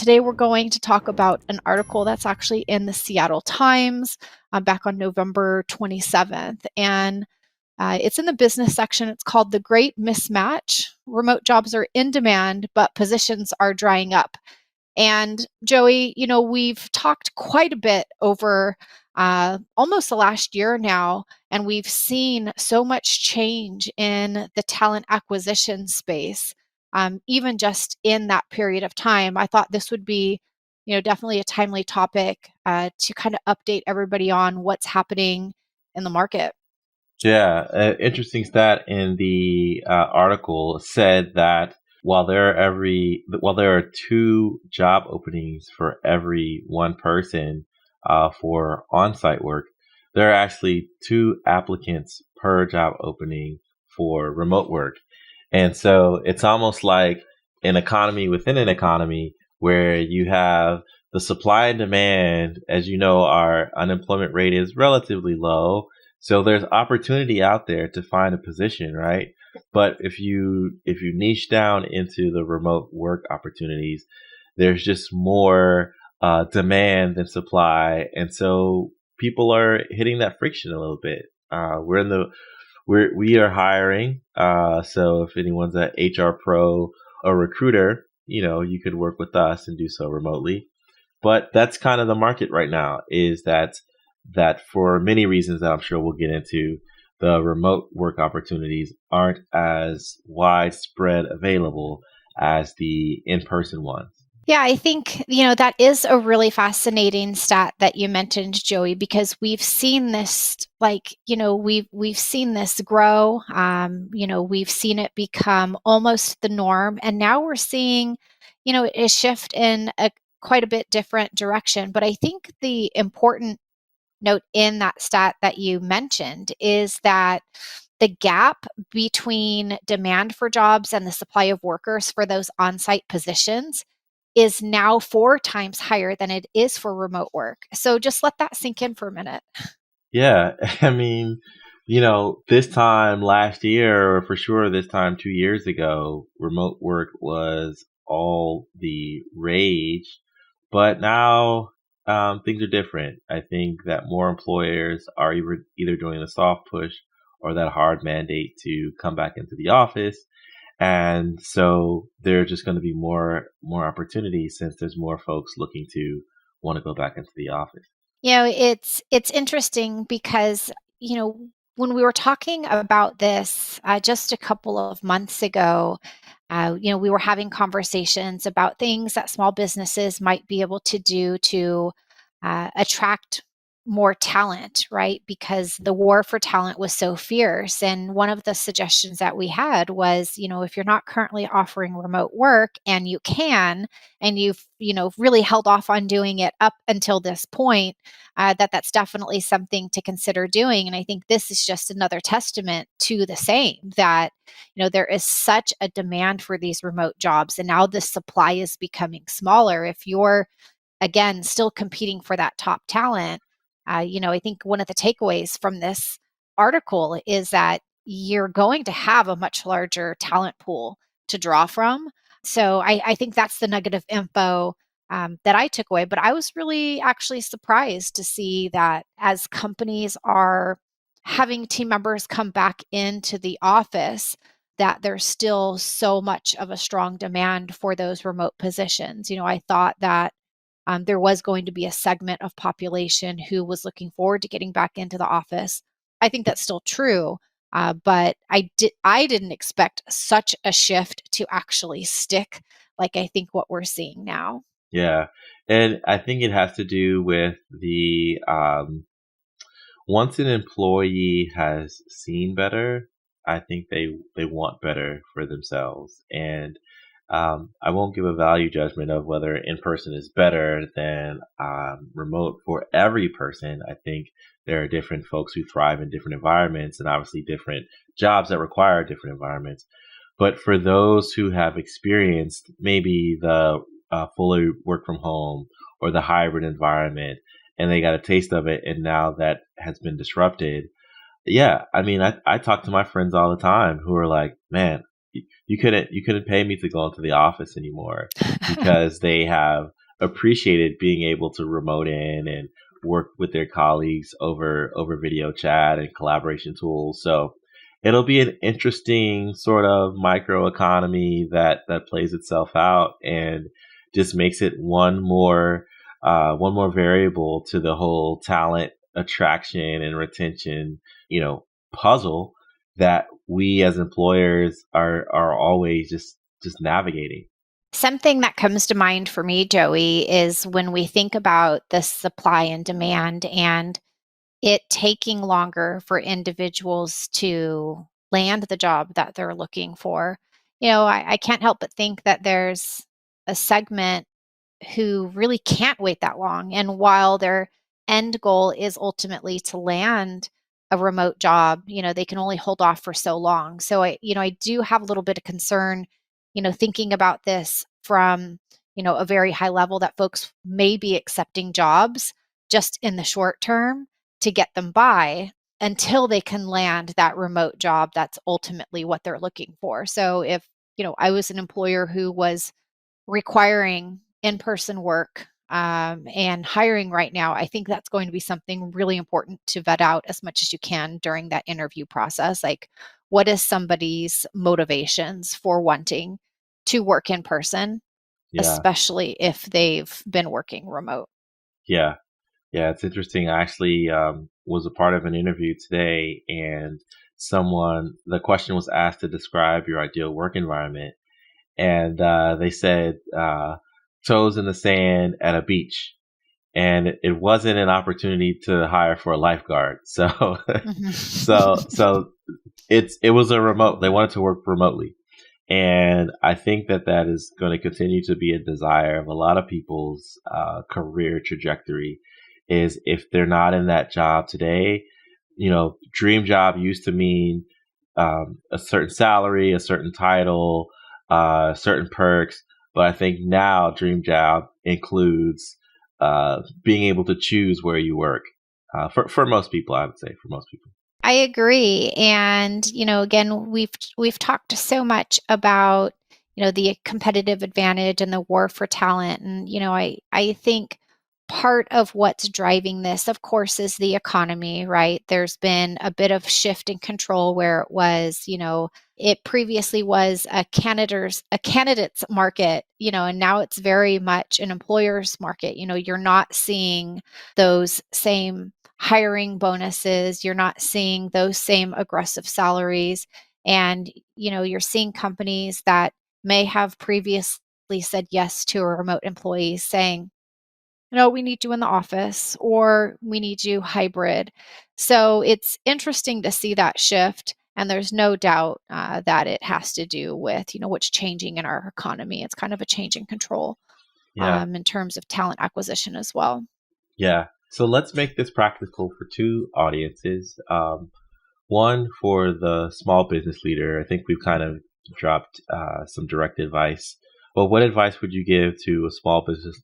today we're going to talk about an article that's actually in the Seattle Times back on November 27th. And it's in the business section. It's called The Great Mismatch. Remote jobs are in demand, but positions are drying up. And Joey, we've talked quite a bit over almost the last year now, and we've seen so much change in the talent acquisition space, even just in that period of time. I thought this would be, definitely a timely topic to kind of update everybody on what's happening in the market. Yeah, interesting stat in the article said that while there are two job openings for every one person for on-site work, there are actually two applicants per job opening for remote work. And so it's almost like an economy within an economy where you have the supply and demand. As you know, our unemployment rate is relatively low. So there's opportunity out there to find a position, right? But if you niche down into the remote work opportunities, there's just more demand than supply, and so people are hitting that friction a little bit. We are hiring. So if anyone's an HR pro or recruiter, you could work with us and do so remotely. But that's kind of the market right now, is that for many reasons that I'm sure we'll get into, the remote work opportunities aren't as widespread available as the in-person ones. Yeah, I think, that is a really fascinating stat that you mentioned, Joey, because we've seen this, we've seen this grow. We've seen it become almost the norm. And now we're seeing, a shift in a quite a bit different direction. But I think the important note in that stat that you mentioned is that the gap between demand for jobs and the supply of workers for those on-site positions is now 4 times higher than it is for remote work. So just let that sink in for a minute. Yeah, I mean, this time last year, or for sure this time 2 years ago, remote work was all the rage. But now things are different. I think that more employers are either doing a soft push or that hard mandate to come back into the office. And so there are just going to be more opportunities since there's more folks looking to want to go back into the office. It's interesting because, when we were talking about this just a couple of months ago, we were having conversations about things that small businesses might be able to do to attract more talent, right? Because the war for talent was so fierce. And one of the suggestions that we had was, if you're not currently offering remote work and you can, and you've, really held off on doing it up until this point, that's definitely something to consider doing. And I think this is just another testament to the same, that, there is such a demand for these remote jobs. And now the supply is becoming smaller. If you're, again, still competing for that top talent, I think one of the takeaways from this article is that you're going to have a much larger talent pool to draw from. So I think that's the nugget of info that I took away. But I was really actually surprised to see that as companies are having team members come back into the office, that there's still so much of a strong demand for those remote positions. I thought that there was going to be a segment of population who was looking forward to getting back into the office. I think that's still true, but I didn't expect such a shift to actually stick, like I think what we're seeing now. Yeah. And I think it has to do with once an employee has seen better, I think they want better for themselves. And I won't give a value judgment of whether in person is better than remote for every person. I think there are different folks who thrive in different environments, and obviously different jobs that require different environments. But for those who have experienced maybe the fully work from home or the hybrid environment, and they got a taste of it, and now that has been disrupted. Yeah, I mean, I talk to my friends all the time who are like, man, you couldn't pay me to go into the office anymore because they have appreciated being able to remote in and work with their colleagues over video chat and collaboration tools. So it'll be an interesting sort of microeconomy that plays itself out and just makes it one more variable to the whole talent attraction and retention, puzzle that we as employers are always just navigating. Something that comes to mind for me, Joey, is when we think about the supply and demand and it taking longer for individuals to land the job that they're looking for. I can't help but think that there's a segment who really can't wait that long. And while their end goal is ultimately to land a remote job, they can only hold off for so long. So I do have a little bit of concern, thinking about this from, a very high level that folks may be accepting jobs just in the short term to get them by until they can land that remote job that's ultimately what they're looking for. So if, I was an employer who was requiring in-person work and hiring right now, I think that's going to be something really important to vet out as much as you can during that interview process. Like, what is somebody's motivations for wanting to work in person, Yeah, especially if they've been working remote? yeah, yeah. It's interesting. I actually was a part of an interview today, and the question was asked to describe your ideal work environment, and they said toes in the sand at a beach, and it wasn't an opportunity to hire for a lifeguard. So, so, Mhm. so it was a remote. They wanted to work remotely, and I think that is going to continue to be a desire of a lot of people's career trajectory. Is if they're not in that job today, dream job used to mean a certain salary, a certain title, certain perks. But I think now dream job includes being able to choose where you work. For most people, I would say for most people. I agree. And, again, we've talked so much about, the competitive advantage and the war for talent. And, I think part of what's driving this, of course, is the economy, right? There's been a bit of shift in control where it was, it previously was a candidate's market, and now it's very much an employer's market. You're not seeing those same hiring bonuses, you're not seeing those same aggressive salaries. And, you're seeing companies that may have previously said yes to a remote employee saying, no, we need you in the office or we need you hybrid. So it's interesting to see that shift. And there's no doubt that it has to do with, what's changing in our economy. It's kind of a change in control Yeah. in terms of talent acquisition as well. Yeah. So let's make this practical for two audiences. One for the small business leader. I think we've kind of dropped some direct advice. But what advice would you give to a small business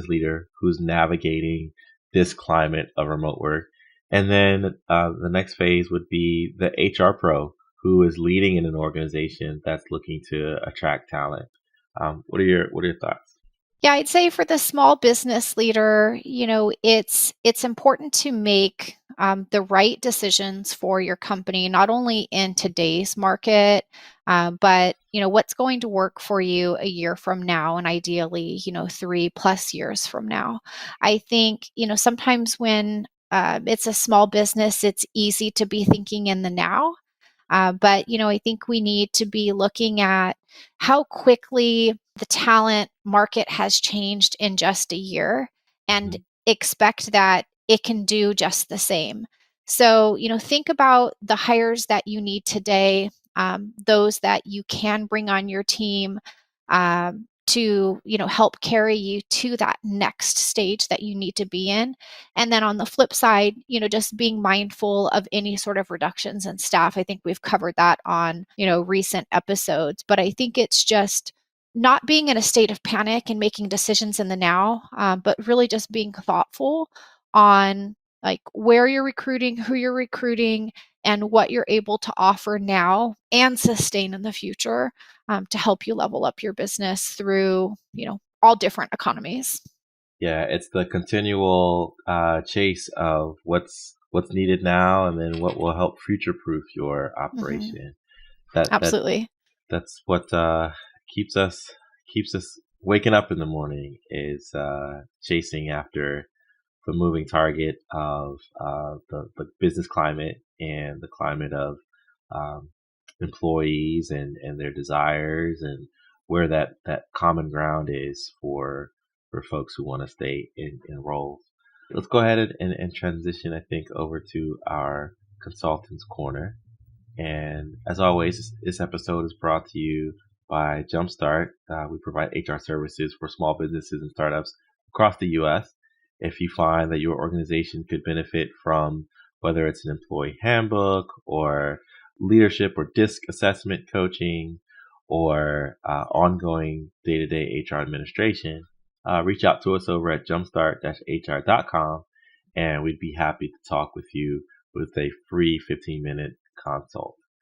leader who's navigating this climate of remote work? And then the next phase would be the HR pro who is leading in an organization that's looking to attract talent. What are your thoughts? Yeah, I'd say for the small business leader, it's important to make the right decisions for your company, not only in today's market, but what's going to work for you a year from now, and ideally, 3+ years from now. I think sometimes when it's a small business, it's easy to be thinking in the now. But I think we need to be looking at how quickly the talent market has changed in just a year and Mhm. expect that it can do just the same. So, think about the hires that you need today, those that you can bring on your team to, help carry you to that next stage that you need to be in. And then on the flip side, just being mindful of any sort of reductions in staff. I think we've covered that on, recent episodes, but I think it's just not being in a state of panic and making decisions in the now, but really just being thoughtful on like where you're recruiting, who you're recruiting, and what you're able to offer now and sustain in the future to help you level up your business through, all different economies. Yeah, it's the continual chase of what's needed now, and then what will help future proof your Hmm. operation. That that Absolutely. that's what keeps us keeps us waking up in the morning, is chasing after the moving target of the business climate and the climate of um, employees and their desires, and where that common ground is for folks who want to stay in roles. Let's go ahead and transition, I think, over to our consultants corner. And as always, this episode is brought to you by Jumpstart. We provide HR services for small businesses and startups across the U.S. If you find that your organization could benefit from whether it's an employee handbook or leadership or DISC assessment coaching or ongoing day-to-day HR administration, reach out to us over at jumpstart-hr.com, and we'd be happy to talk with you with a free 15-minute consult.